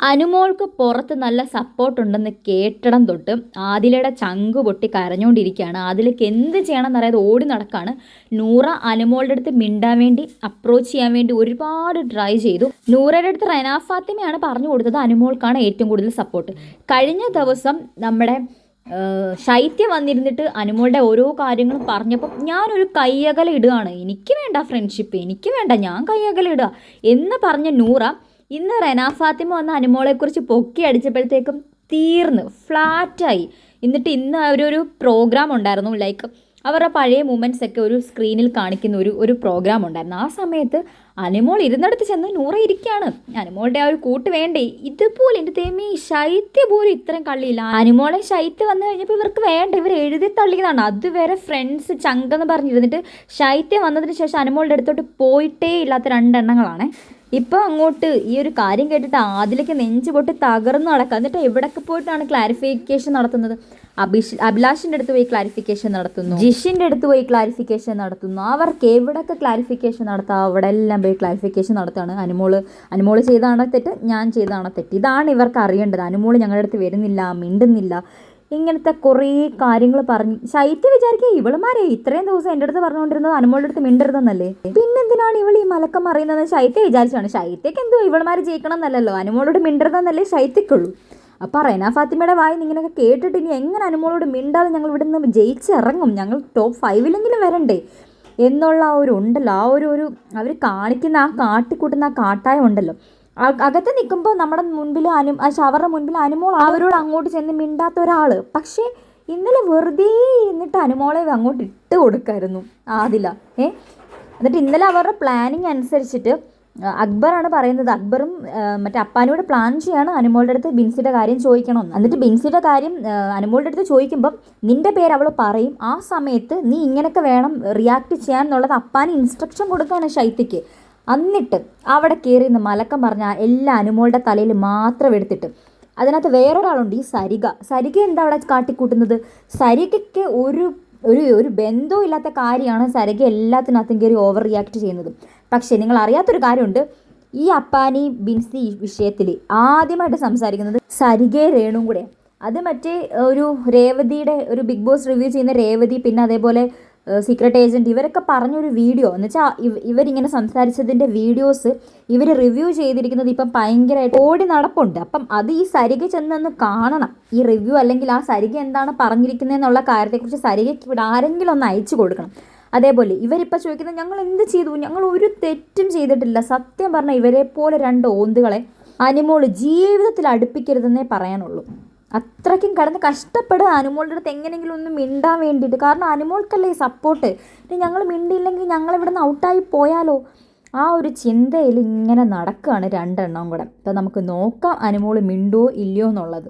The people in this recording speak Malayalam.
അനുമോൾക്ക് പുറത്ത് നല്ല സപ്പോർട്ടുണ്ടെന്ന് കേട്ടിടം തൊട്ട് ആദിലയുടെ ചങ്ക് പൊട്ടി കരഞ്ഞുകൊണ്ടിരിക്കുകയാണ്. ആദിലയ്ക്ക് എന്ത് ചെയ്യണമെന്ന് അറിയാതെ ഓടി നടക്കുകയാണ്. നൂറ അനുമോളുടെ അടുത്ത് മിണ്ടാൻ വേണ്ടി അപ്രോച്ച് ചെയ്യാൻ വേണ്ടി ഒരുപാട് ട്രൈ ചെയ്തു. നൂറയുടെ അടുത്ത് റെനാ ഫാത്തിമയാണ് പറഞ്ഞു കൊടുത്തത് അനുമോൾക്കാണ് ഏറ്റവും കൂടുതൽ സപ്പോർട്ട്. കഴിഞ്ഞ ദിവസം നമ്മുടെ ശൈത്യം വന്നിരുന്നിട്ട് അനുമോളുടെ ഓരോ കാര്യങ്ങളും പറഞ്ഞപ്പോൾ ഞാനൊരു കയ്യകല ഇടുകയാണ്, എനിക്ക് വേണ്ട ഫ്രണ്ട്ഷിപ്പ്, എനിക്ക് വേണ്ട, ഞാൻ കയ്യകല ഇടുക എന്ന് പറഞ്ഞ നൂറ ഇന്ന് റെനാ ഫാത്തിമ വന്ന അനുമോളെക്കുറിച്ച് പൊക്കി അടിച്ചപ്പോഴത്തേക്കും തീർന്ന് ഫ്ലാറ്റായി. എന്നിട്ട് ഇന്ന് അവരൊരു പ്രോഗ്രാം ഉണ്ടായിരുന്നു, ലൈക്ക് അവരുടെ പഴയ മൂമെൻറ്റ്സ് ഒക്കെ ഒരു സ്ക്രീനിൽ കാണിക്കുന്ന ഒരു പ്രോഗ്രാം ഉണ്ടായിരുന്നു. ആ സമയത്ത് അനുമോൾ ഇരുന്നിടത്ത് ചെന്ന് നൂറ ഇരിക്കുകയാണ്. അനുമോളുടെ ആ ഒരു കൂട്ട് വേണ്ടേ? ഇതുപോലെ എൻ്റെ തേമി ശൈത്യ പോലും ഇത്രയും കള്ളിയില്ല. അനുമോളെ ശൈത്യ വന്നു കഴിഞ്ഞപ്പോൾ ഇവർക്ക് വേണ്ട, ഇവർ എഴുതി തള്ളിയതാണ്. അതുവരെ ഫ്രണ്ട്സ് ചങ്കെന്ന് പറഞ്ഞിരുന്നിട്ട് ശൈത്യ വന്നതിന് ശേഷം അനുമോളുടെ അടുത്തോട്ട് പോയിട്ടേ ഇല്ലാത്ത രണ്ടെണ്ണങ്ങളാണ്. ഇപ്പോൾ അങ്ങോട്ട് ഈ ഒരു കാര്യം കേട്ടിട്ട് ആദിലേക്ക് നെഞ്ച് പൊട്ടി തകർന്ന് നടക്കുക. എന്നിട്ട് എവിടൊക്കെ പോയിട്ടാണ് ക്ലാരിഫിക്കേഷൻ നടത്തുന്നത്? അഭിലാഷിൻ്റെ അടുത്ത് പോയി ക്ലാരിഫിക്കേഷൻ നടത്തുന്നു, ജിഷിൻ്റെ അടുത്ത് പോയി ക്ലാരിഫിക്കേഷൻ നടത്തുന്നു. അവർക്ക് എവിടെയൊക്കെ ക്ലാരിഫിക്കേഷൻ നടത്താം അവിടെ എല്ലാം പോയി ക്ലാരിഫിക്കേഷൻ നടത്തുകയാണ്. അനുമോള് ചെയ്താണോ തെറ്റ്, ഞാൻ ചെയ്താണോ തെറ്റ്, ഇതാണ് ഇവർക്ക് അറിയേണ്ടത്. അനുമോള് ഞങ്ങളുടെ അടുത്ത് വരുന്നില്ല, മിണ്ടുന്നില്ല, ഇങ്ങനത്തെ കുറേ കാര്യങ്ങൾ പറഞ്ഞ് ശൈത്യ വിചാരിക്കുക ഇവളുമാരെ ഇത്രയും ദിവസം എൻ്റെ അടുത്ത് പറഞ്ഞുകൊണ്ടിരുന്നത് അനുമോളുടെ അടുത്ത് മിണ്ടരുതെന്നല്ലേ, പിന്നെന്തിനാണ് ഇവൾ ഈ മലക്കം അറിയുന്നത് ശൈത്യ വിചാരിച്ചാണ്. ശൈത്യക്ക് എന്തോ ഇവളുമാർ ജയിക്കണം എന്നല്ലല്ലോ, അനുമോളോട് മിണ്ടരുതെന്നല്ലേ ശൈത്യക്കുള്ളൂ. അപ്പോൾ റെനാ ഫാത്തിമയുടെ വായി ഇങ്ങനെയൊക്കെ കേട്ടിട്ട് ഇനി എങ്ങനെ അനുമോളോട് മിണ്ടാതെ ഞങ്ങൾ ഇവിടെ നിന്ന് ജയിച്ചിറങ്ങും, ഞങ്ങൾ ടോപ്പ് 5 വരണ്ടേ എന്നുള്ള ആ ഒരു ഉണ്ടല്ലോ, ആ ഒരു അവർ കാണിക്കുന്ന ആ കാട്ടിക്കൂട്ടുന്ന ആ കാട്ടായം ഉണ്ടല്ലോ. അകത്ത് നിൽക്കുമ്പോൾ നമ്മുടെ മുൻപിൽ ഷവറിൻ്റെ മുൻപിൽ അനുമോൾ അവരോട് അങ്ങോട്ട് ചെന്ന് മിണ്ടാത്ത ഒരാൾ. പക്ഷേ ഇന്നലെ വെറുതെ ഇരുന്നിട്ട് അനുമോളെ അങ്ങോട്ട് ഇട്ട് കൊടുക്കായിരുന്നു ആദില. എന്നിട്ട് ഇന്നലെ അവരുടെ പ്ലാനിങ് അനുസരിച്ചിട്ട് അക്ബറാണ് പറയുന്നത്, അക്ബറും മറ്റേ അപ്പാനോട് പ്ലാൻ ചെയ്യാണ് അനുമോളുടെ അടുത്ത് ബിൻസിയുടെ കാര്യം ചോദിക്കണമെന്ന്. എന്നിട്ട് ബിൻസിയുടെ കാര്യം അനുമോളുടെ അടുത്ത് ചോദിക്കുമ്പം നിൻ്റെ പേര് അവൾ പറയും, ആ സമയത്ത് നീ ഇങ്ങനെയൊക്കെ വേണം റിയാക്ട് ചെയ്യാൻ എന്നുള്ളത് അപ്പാന് ഇൻസ്ട്രക്ഷൻ കൊടുക്കുകയാണ് ശൈത്യക്ക്. എന്നിട്ട് അവിടെ കയറി നിന്ന് മലക്കം പറഞ്ഞ എല്ലാ അനുമോളുടെ തലയിൽ മാത്രം എടുത്തിട്ട് അതിനകത്ത് വേറൊരാളുണ്ട്, ഈ സരിക എന്താ അവിടെ കാട്ടിക്കൂട്ടുന്നത്? സരികയ്ക്ക് ഒരു ബന്ധവും ഇല്ലാത്ത കാര്യമാണ് സരിക എല്ലാത്തിനകത്തും കയറി ഓവർ റിയാക്ട് ചെയ്യുന്നത്. പക്ഷേ നിങ്ങൾ അറിയാത്തൊരു കാര്യമുണ്ട്, ഈ അപ്പാനി ബിൻസി വിഷയത്തിൽ ആദ്യമായിട്ട് സംസാരിക്കുന്നത് സരികയെ രേണുവും കൂടെ. അത് മറ്റേ ഒരു രേവതിയുടെ ഒരു ബിഗ് ബോസ് റിവ്യൂ ചെയ്യുന്ന രേവതി, പിന്നെ അതേപോലെ സീക്രട്ട് ഏജൻറ്റ്, ഇവരൊക്കെ പറഞ്ഞൊരു വീഡിയോ എന്ന് വെച്ചാൽ ഇവരിങ്ങനെ സംസാരിച്ചതിൻ്റെ വീഡിയോസ് ഇവർ റിവ്യൂ ചെയ്തിരിക്കുന്നത് ഇപ്പം ഭയങ്കരമായിട്ട് ഓടി നടപ്പുണ്ട്. അപ്പം അത് ഈ സരിക ചെന്നൊന്ന് കാണണം, ഈ റിവ്യൂ, അല്ലെങ്കിൽ ആ സരിക എന്താണ് പറഞ്ഞിരിക്കുന്നതെന്നുള്ള കാര്യത്തെക്കുറിച്ച് സരികയ്ക്ക് ഇവിടെ ആരെങ്കിലും ഒന്ന് അയച്ചു കൊടുക്കണം. അതേപോലെ ഇവരിപ്പോൾ ചോദിക്കുന്നത് ഞങ്ങൾ എന്ത് ചെയ്തു, ഞങ്ങൾ ഒരു തെറ്റും ചെയ്തിട്ടില്ല. സത്യം പറഞ്ഞാൽ ഇവരെ പോലെ 2 ഓന്തുകളെ അനുമോള് ജീവിതത്തിൽ അടുപ്പിക്കരുതെന്നേ പറയാനുള്ളൂ. അത്രയ്ക്കും കടന്ന് കഷ്ടപ്പെടുക അനുമോളുടെ അടുത്ത് എങ്ങനെയെങ്കിലും ഒന്ന് മിണ്ടാൻ വേണ്ടിയിട്ട്. കാരണം അനുമോൾക്കല്ലേ സപ്പോർട്ട്. ഇനി ഞങ്ങൾ മിണ്ടിയില്ലെങ്കിൽ ഞങ്ങളിവിടെ നിന്ന് ഔട്ടായി പോയാലോ, ആ ഒരു ചിന്തയിൽ ഇങ്ങനെ നടക്കുകയാണ് 2 എണ്ണം കൂടെ. അപ്പോൾ നമുക്ക് നോക്കാം അനുമോൾ മിണ്ടുവോ ഇല്ലയോ എന്നുള്ളത്.